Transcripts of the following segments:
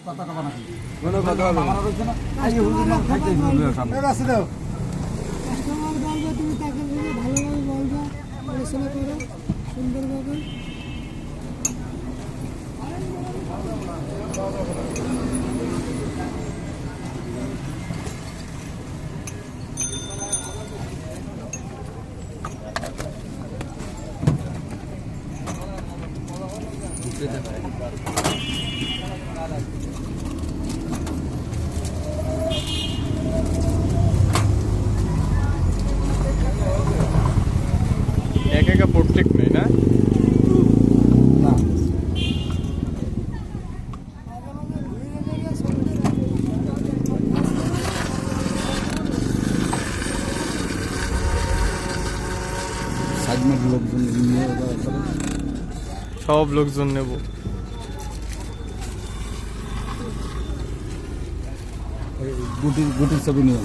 কথাটা বানাচ্ছি কোনো কথা হবে না রয়েছে না এই হুজুর না খাইতে হুজুর সামনে রাস্তা দাও কাস্টমার বলবে তুমি তাকে ভালোভাবে বলবে পড়াশোনা করো সুন্দরভাবে একা একা প্রোটেক্ট নেই না না সাইডমের লোকজন নিয়ে সব লোকজন নেব গুটির ছবি নিয়ে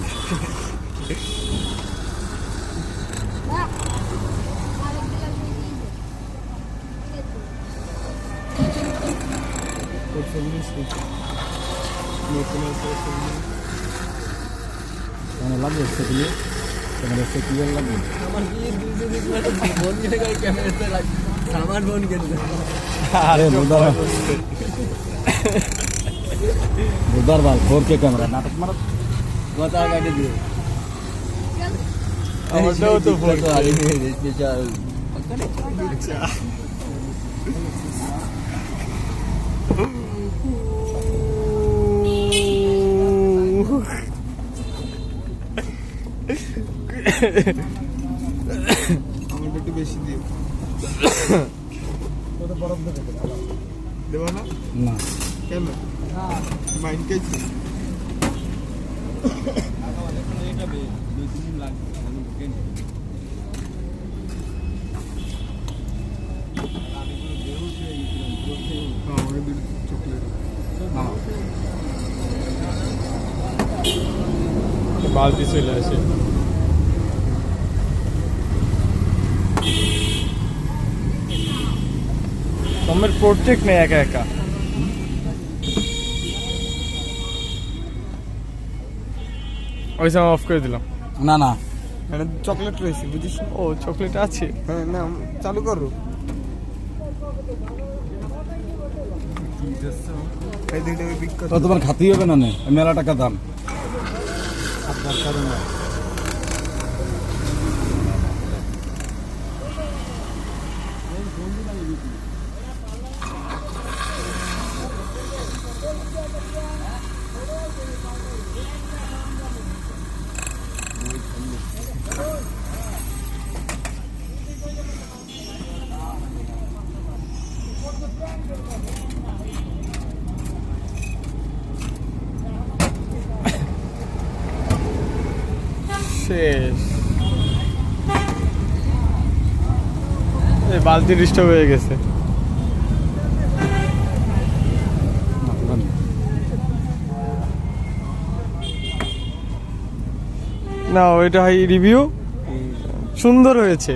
কেমন লাগবে সেগুলো ক্যামেরা সে ক্লিয়ার লাগবে আরে বুধার বাল 4K ক্যামেরা নাটক মারা কথা কাটে দিয়ে আমারটাও তো ফটো স্পেশাল আমারটা একটু বেশি দিও কত বরফ দেবে দেবো না না কেন মাইন্ড কেছি বালতি চলে আসে তোমার প্রোটেক্ট নেই একা একা ওই সময় অফ করে দিলাম না না এটা চকলেট রয়েছে বুঝিস ও চকলেট আছে হ্যাঁ না চালু করো এই দুইটা বিক্রি তো তোমার খাতেই হবে না মেলা টাকা দাম আপনার কারণে শেষ এই বালতি ডিস্টার্ব হয়ে গেছে না ওইটা হাই রিভিউ সুন্দর হয়েছে